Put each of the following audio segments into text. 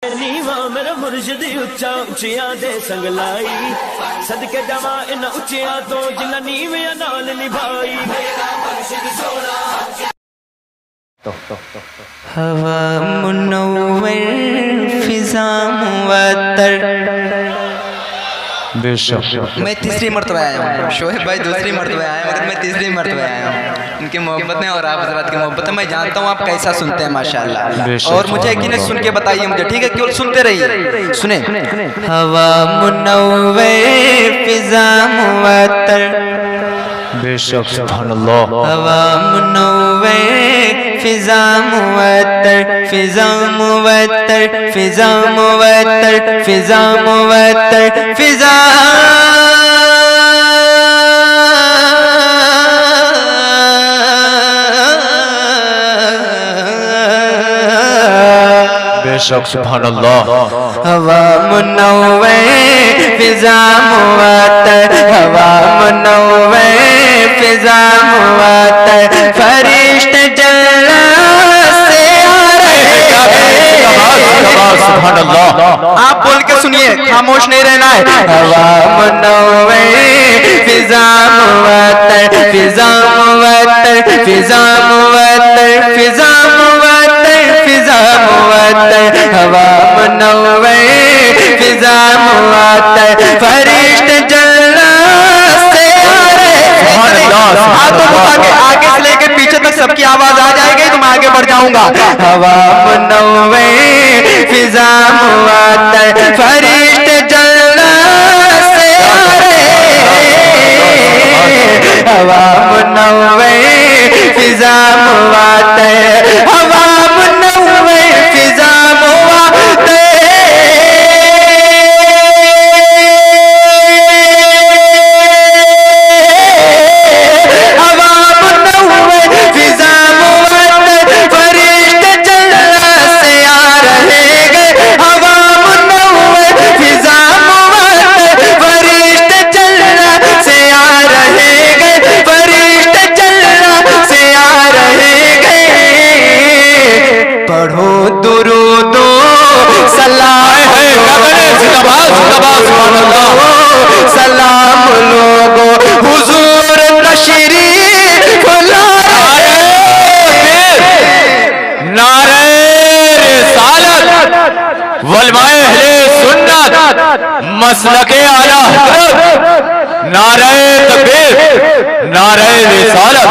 नीवा मेरा मुर्शिद उच्चा उचिया दे संग लाई सदके जावा इन उचिया तो जिन्ना नीवे नाल निभाई हवा मुनव्वर फिजा मुअत्तर। मैं तीसरी मरतबा आया हूँ, शोएब भाई दूसरी मरतबा आया मगर मैं तीसरी मरतबा आया हूँ। इनकी मोहब्बत में और आप हज़रात की मोहब्बत में मैं जानता हूँ आप कैसा सुनते हैं माशाल्लाह। और मुझे यकीन है सुन के बताइए मुझे, ठीक है? केवल सुनते रहिए, सुने। हवा मुनव्वर फिजा मुअत्तर, बेशक सुभानअल्लाह। हवा मुनव्वर फिजा मुअत्तर, फिजा मुअत्तर, फिजा मुअत्तर, फिजा मुअत्तर, फिजा बेशक सुभानअल्लाह। हवा मुनव्वर फिजा मुअत्तर, हवा मुनव्वर फिजा मुअत्तर, फरिश्ते जन्नत से आ रहे हैं। सुभानअल्लाह। आप बोल के सुनिए, खामोश नहीं रहना है। हवा मुनव्वर फिजा मुअत्तर, फिजा मुअत्तर, फिजा मुअत्तर, फिजा मुअत्तर, फिजा मुअत्तर, हवा मुनव्वर फिजा मुअत्तर, फरिश्ते जन्नत से आ रहे हैं। आगे से लेकर पीछे तक सबकी आवाज आ जाएगी तो मैं आगे बढ़ जाऊंगा। हवा मुनव्वर फिजा मुअत्तर, फरिश्ते जन्नत से आ रहे हैं। हवा मुनव्वर फिजा मुअत्तर, हवा मुनव्वर फिजा मुअत्तर, हवा मुनव्वर फिजा मुअत्तर, फरिश्ते जन्नत से आ रहे हैं। हवा मुनव्वर फिजा मुअत्तर, फरिश्ते जन्नत से आ रहे हैं, फरिश्ते जन्नत से आ रहे हैं। पढ़ो दुरूदो सलाम, सलाम लोगो हुजूर तशरीफ लाए। नारे रिसालत वलमाए अहले सुन्नत मसलके आला हज़रत, नारे तकबीर, नारे रिसालत।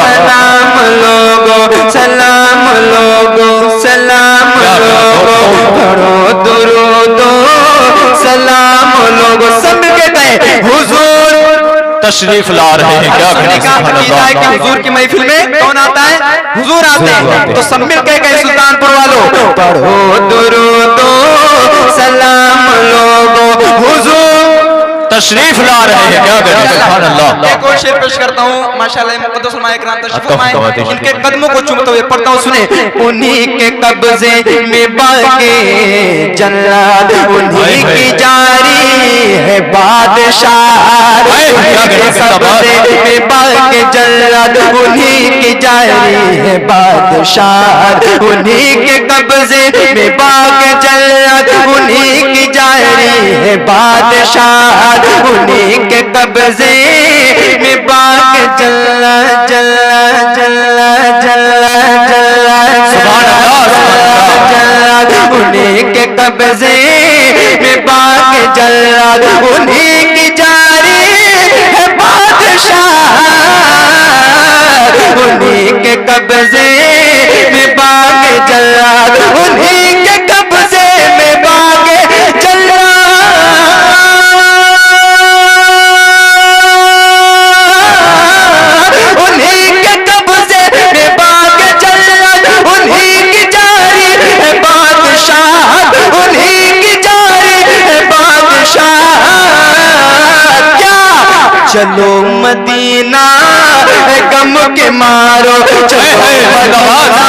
सलाम लोगो, सलाम लोगो, सलाम लोगो, पढ़ो दुरूदो सलाम लोगो। सब कहते हैं हुजूर तशरीफ ला रहे हैं। क्या कि हुजूर की महफिल में कौन आता है? हुजूर आते हैं। तो सब मिल के कहे सुल्तानपुर वालों, पढ़ो दुरूदो सलाम लोगो, हुजूर तशरीफ ला रहे हैं। क्या करें? सुभानअल्लाह। एक और शेर पेश करता हूँ माशाअल्लाह। मुक़द्दस उलमाए किराम तशरीफ फरमाए, इनके कदमों को चूमते हुए पढ़ता हूँ, सुने। उन्हीं के कब्जे में बागे जन्नत, उन्हीं की जारी है बादशाह। उन्हीं के कब्जे में बागे जन्नत, उन्हीं की जारी है बादशाह। उन्हीं के कब्जे में बागे जन्नत, उन्हीं की जारी है बादशाह। उन्हीं के कब्जे में बाग जल्ला जल्ला जल्ला जल्ला जल्ला जल्ला, उन्हीं के कब्जे में बाग जल्ला, उन्हीं की जारी है बादशाह। उन्हीं के कब्जे में बाग जल्ला, उन्हीं के कब्जे में बाग जल्ला, उन्हीं के कब्जे में बाग जल्ला, उन्हीं की जारी है बादशाह। उन्हीं की जारी है बादशाह। क्या चलो मदीना गम के मारो, चलो मदीना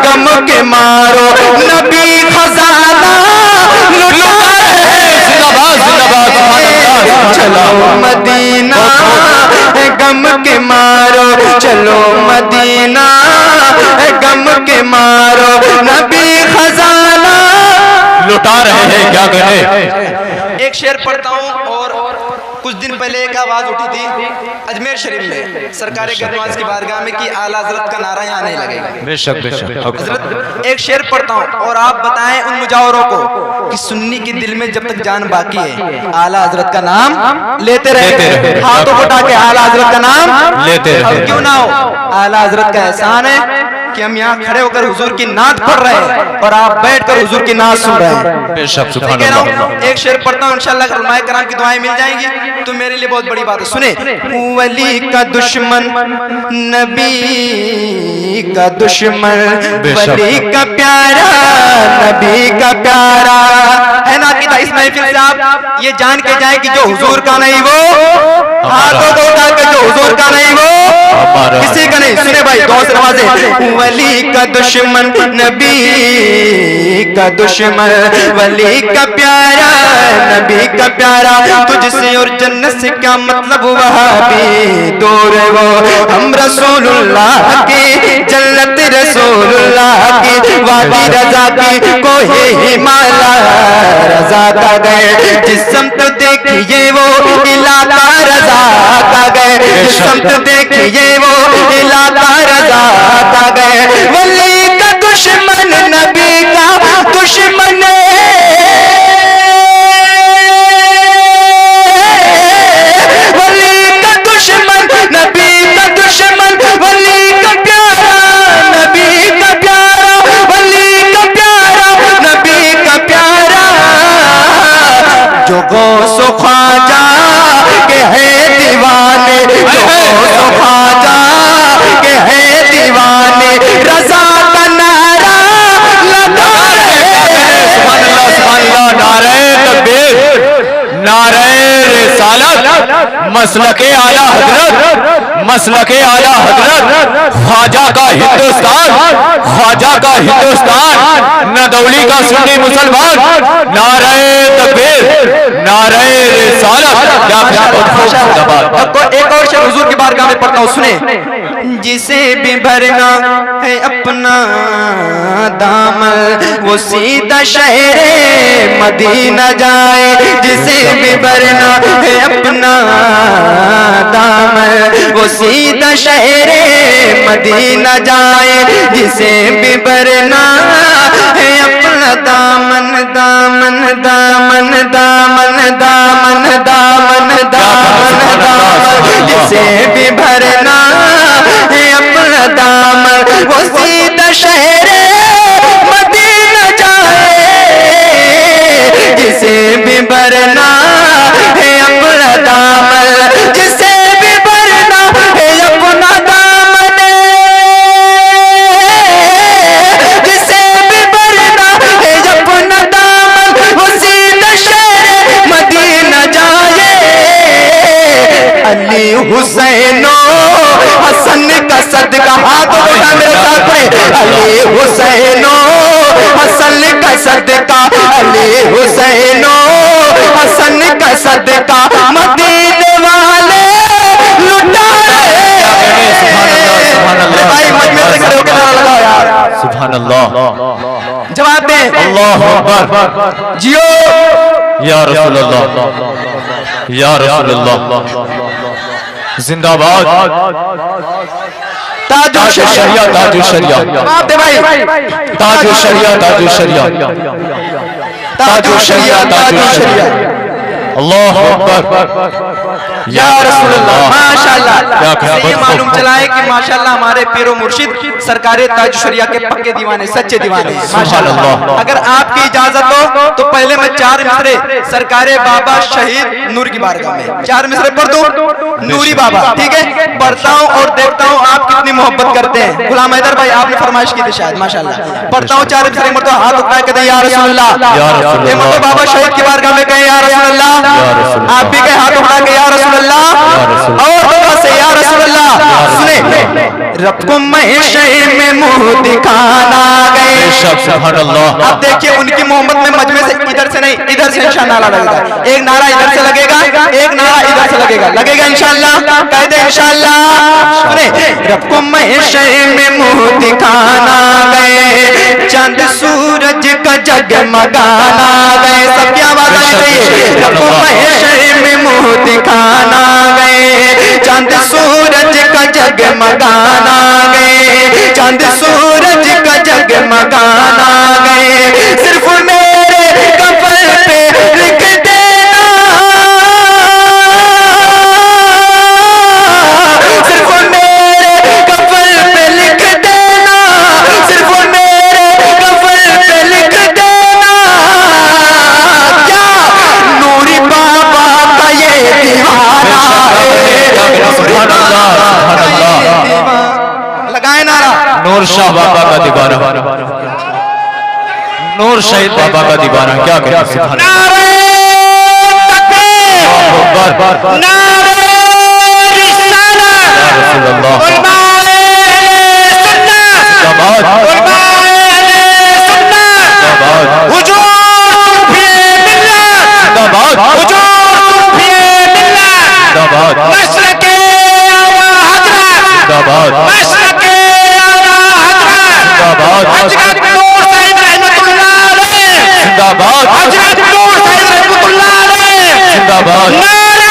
गम के मारो, नबी खजाना लुटा है। चलो मदीना गम के मारो, चलो मदीना गम के मारो, नबी लुटा रहे हैं, क्या करें। एक शेर पढ़ता हूँ। और कुछ दिन पहले एक आवाज उठी थी अजमेर शरीफ में सरकार गदवास की बारगाह में कि आला हजरत का नारा यहाँ नहीं लगेगा। बेशक बेशक। हजरत एक शेर पढ़ता हूँ और आप बताएं उन मुजावरों को कि सुन्नी के दिल में जब तक जान बाकी है आला हजरत का नाम लेते रहे, हाथों को उठा के आला हजरत का नाम लेते रहे। अब क्यों ना हो, आला हजरत का एहसान है कि हम यहाँ खड़े होकर हुजूर की नात पढ़ रहे हैं और आप बैठकर हुजूर की नात सुन रहे हैं। बेशक कह रहा हूँ एक शेर पढ़ता हूँ, इंशाअल्लाह उलमाए कराम की दुआएं मिल जाएंगी तो मेरे लिए बहुत बड़ी बात है। सुने, वली का दुश्मन नबी का दुश्मन, वली का प्यारा नबी का प्यारा, है ना कि इस महफिल से आप ये जान के जाए कि जो हुजूर का नहीं वो हाथों को उठा के, जो हुजूर का नहीं वो किसी का नहीं। सुने भाई गौर से नवाज़ें, वली का दुश्मन नबी का दुश्मन, वली का प्यारा नबी का प्यारा, तुझसे और जन्नत से क्या मतलब वहाबी दूर है वो, हम रसूलुल्लाह की जन्नत रसूलुल्लाह की, वादी रजा की कोई हिमाला रजा का गए, जिस समत देखिए वो इलाका रजा का गए, जिस समत देखिए वो इलाका रजा का गए, वली का दुश्मन नबी का दुश्मन, वली का दुश्मन नबी का दुश्मन, वली का प्यारा नबी का प्यारा, वली का प्यारा नबी का प्यारा, जो गौसो ख्वाजा के है दीवाने, जो गौसो ख्वाजा के है दीवाने, रजा का नारा लगा रहे। सुभान अल्लाह, सुभान अल्लाह। नारे तकबीर, नारे रिसालत, मसलके आला हजरत, मसलके आला हजरत, ख्वाजा का हिंदुस्तान, ख्वाजा का हिंदुस्तान, नदौली का सुन्नी मुसलमान, नारे तकबीर, नारे रिसालत। एक और शेर हुजूर की बारगाह में पढ़ता हूँ, सुने, जिसे भी भरना है अपना दामन वो सीधा शहरे मदीना जाए, जिसे भी भरना है अपना दामन वो सीधा शहरे मदीना जाए, जिसे भी भरना है अपना दामन दामन दामन दामन दामन दामन दामन दामन, जिसे भी भरना है अपना दामन वो सीधा शहरे मदीना जाए, जिसे भी भरना है अपना दामन, जिसे भी भरना है अपना दामन, जिसे भी भरना है अपना दामन वो सीधा शहरे मदीना जाए, अली हुसैनो हसन का सदका, हाथों को उठा मेरे साथ में, अली हुसैनो हसन का सदका, अली हुसैनो हसन का सदका, मदीने वाले लुटा रहे। भाई मजमे से खड़े होकर नारा लगाओ यार, सुभान अल्लाह। जवाब दे, अल्लाहु अकबर, जियो या रसूल अल्लाह, या रसूल अल्लाह, जिंदाबाद, ताजुल शरिया, ताजुल शरिया, जवाब दे भाई, ताजुल शरिया, ताजुल शरिया, ताजुल शरिया, ताजुल शरिया, अल्लाहु अकबर, या रसूलुल्लाह। माशाअल्लाह, क्या ये मालूम चला है कि माशाअल्लाह हमारे पीरो मुर्शिद सरकारे ताज शरिया के पक्के दीवाने, सच्चे दीवाने हैं माशाअल्लाह। अगर आपकी इजाजत हो तो पहले मैं 4 मिसरे सरकारे बाबा शहीद नूर की बारगाह में 4 मिसरे पढ़ दूं, नूरी बाबा, ठीक है, पढ़ता हूँ और देखता हूँ आप कितनी मोहब्बत करते हैं। गुलाम हैदर भाई आपने फरमाइश की थी शायद, माशाअल्लाह। पढ़ता हूँ 4 मिसरे, मतलब हाथ उठा के दे या रसूलुल्लाह, मतलब बाबा शहीद की बारगाह में कहे या रसूलुल्लाह, आप भी कहे हाथ उठा के या या रसूल अल्लाह, और दुआ से या रसूल अल्लाह। सुने, रब को महशे में मुंह दिखाना गए। सुभान अल्लाह। अब देखिए उनकी मोहब्बत में मजमे से इधर से नहीं इधर से इंशाअल्लाह नारा लगेगा। एक नारा इधर से लगेगा, एक नारा इधर से लगेगा, लगेगा इंशाअल्लाह, कह दे इंशाअल्लाह। सुने, रब को महशे में मुंह दिखाना गए, चंद सूरज का जगमगाना गए। सबकी आवाज आनी चाहिए। रब को महशे में मुंह दिखाना गए, चंद सूरज का जगमगाना गए, चंद सूरज का जगमगाना गए। सिर्फ मेरे कफन पे लिख देना, सिर्फ मेरे कफन पे लिख देना, सिर्फ मेरे कफन पे लिख देना। क्या नूरी बाबा का ये दीवाना है। सुभान अल्लाह, सुभान अल्लाह। लगाए नारा। नूर शाह बाबा का दीवाना, नूर शहीद बाबा का दीवाना, क्या करें। सुभान नारे तकबीर, नारे रिसालत, या रसूल अल्लाह। उलमाए सुन्नत, जिंदाबाद, उलमाए सुन्नत, जिंदाबाद, हुजूर फी मिल्लत, जिंदाबाद, हुजूर फी मिल्लत, जिंदाबाद, मशरक़े आला हज़रत, जिंदाबाद, मशरक़े आला हज़रत, जिंदाबाद, हज़रत नूर साहिब रहमतुल्लाह अलैह, जिंदाबाद, हज़रत नूर साहिब रहमतुल्लाह अलैह, जिंदाबाद। नारे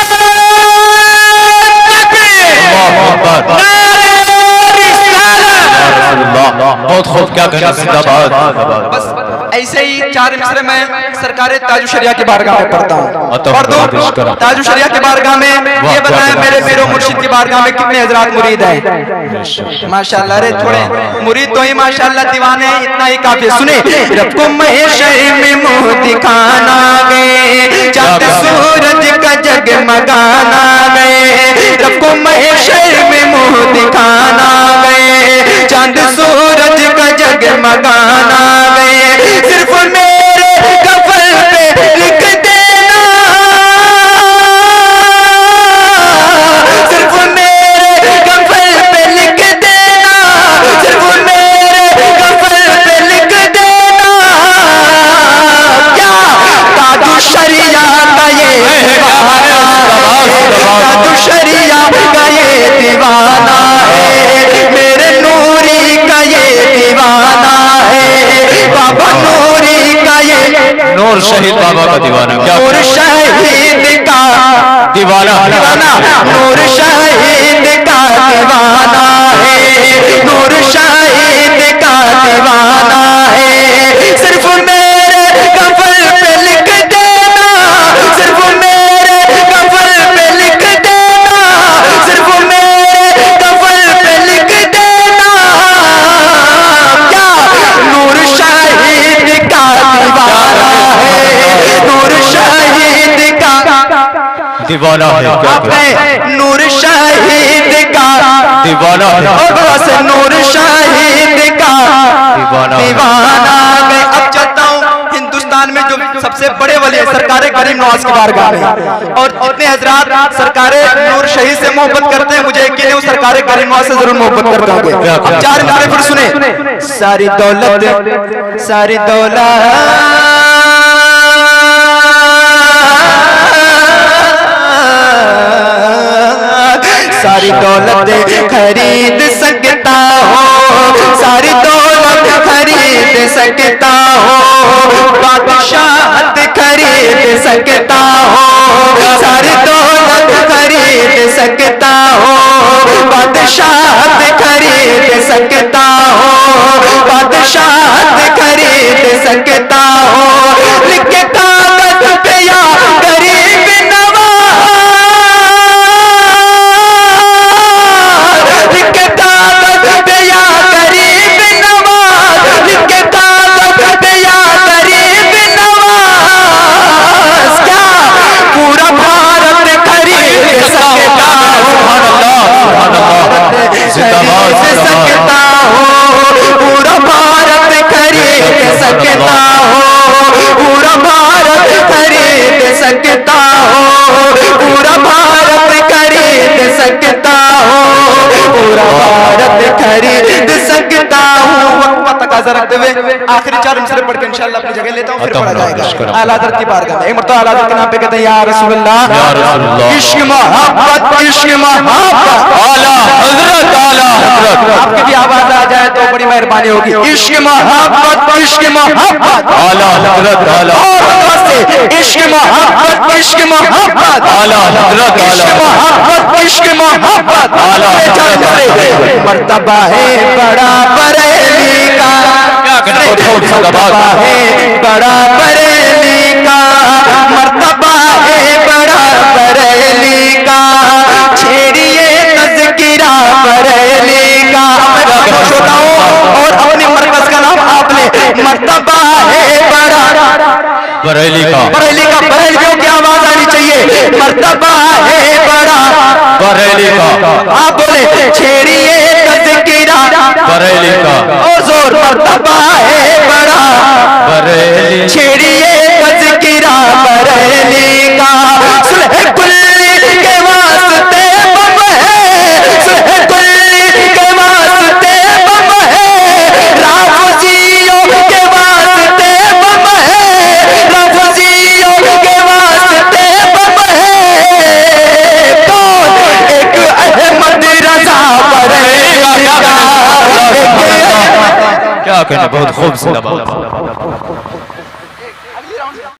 तकबीर, अल्लाहु अकबर। नारे रिसालत। बहुत खूब, क्या कहना। जिंदाबाद। बस ऐसे ही चार मिसरे में सरकार ताजु शरिया की बारगाह में पढ़ता हूँ। पढ़ दो। ताजु शरिया की बारगाह में ये बताया मेरे पीरो मुर्शिद की बारगाह में कितने हजरात मुरीद हैं। माशाल्लाह रे, थोड़े मुरीद तो ही माशाल्लाह दीवाने हैं, इतना ही काफी। सुने, रब को महशे में मुंह दिखाना गए, चंद सूरज का जगमगाना गए। रब को महशे में मुंह दिखाना गए, चंद सूरज का जगमगाना गए। सिर्फ मेरे कफन पे लिख देना, सिर्फ मेरे कफन पे लिख देना, सिर्फ मेरे कफन पे लिख देना। क्या ताजु शरिया का ये दीवाना है, ताजु शरिया का ये दीवाना है, मेरे नूरी का ये दीवाना है, बाबा नूरी का ये, नूर शहीद बाबा का दीवाना, क्या नूर शहीद का दीवाना, दीवाना, नूर शहीद का दीवाना है, नूर शहीद का दीवाना है। सिर्फ मेरे कफन पे लिख देना, सिर्फ मेरे कफन पे लिख देना, सिर्फ मेरे कफन पे लिख देना। क्या नूर शहीद का दीवाना है, नूर शहीद का दीवाना है, क्या आपने नूर शहीद का दीवाना है, और बस नूर शहीद का दीवाना है। दीवाना मैं अब चलता हूँ हिंदुस्तान में जो सबसे बड़े वली है सरकार करीम नवाज की बारगाह में, और जितने हजरात सरकार नूर शहीद से मोहब्बत करते हैं, मुझे यकीन है वो सरकार करीम नवाज से जरूर मोहब्बत करते होंगे। अब चार मिसरे फिर सुने। सारी दौलत, सारी दौलत सारी दौलत खरीद सकता हो, सारी दौलत खरीद सकता हो, बादशाहत खरीद सकता हो, सारी दौलत खरीद सकता हो, बादशाहत खरीद सकता हो, बादशाहत खरीद सकता हो। लिख के कागज पे या गरीब नवाज, लिख के कागज पे या गरीब नवाज, लिख के कागज पे या गरीब नवाज। क्या पूरा भारत खरीद सकता हो, खरीद सकता हो, पूरा भारत खरीद सकता तकाजा रखते हुए आखिरी 4 मिसरे पढ़ के इंशाअल्लाह अपनी जगह लेता हूं, फिर पढ़ा जाएगा आला हज़रत की बारगाह में। एक मरतबा आला हज़रत के नाम पे कहते हैं या रसूलुल्लाह, या रसूलुल्लाह, इश्क मोहब्बत आला हजरत, आला हजरत, आपकी भी आवाज आ जाए तो बड़ी मेहरबानी होगी। इश्क मोहब्बत आला हजरत, आला इश्क मोहब्बत आला हजरत, इश्क मोहब्बत आला हजरत, मर्तबा है बड़ा बरेली का, मर्तबा है बड़ा बरेली का, मर्तबा है बड़ा बरेली का, छेड़िए तज़किरा बरेली का। मैं छोटा हूँ और अपने मरकज का नाम आपने मर्तबा है बड़ा बरेली का, बरेलियों की आवाज आनी चाहिए। मर्तबा है बड़ा बरेली का, आप बोले छेड़िए तज़किरा बरेली का, और जोर मर्तबा है बड़ा बरेली, छेड़िए तज़किरा बरेली का। सुलह कुल्ली के वास्ते बम है, सुलह कुल्ली के वास्ते बम है, राफ़ज़ियों के वास्ते बम है, राफ़ज़ियों के वास्ते बम है। कौन? एक अहमद रज़ा बरेली का। क्या कहना, बहुत खूबसूरत बात।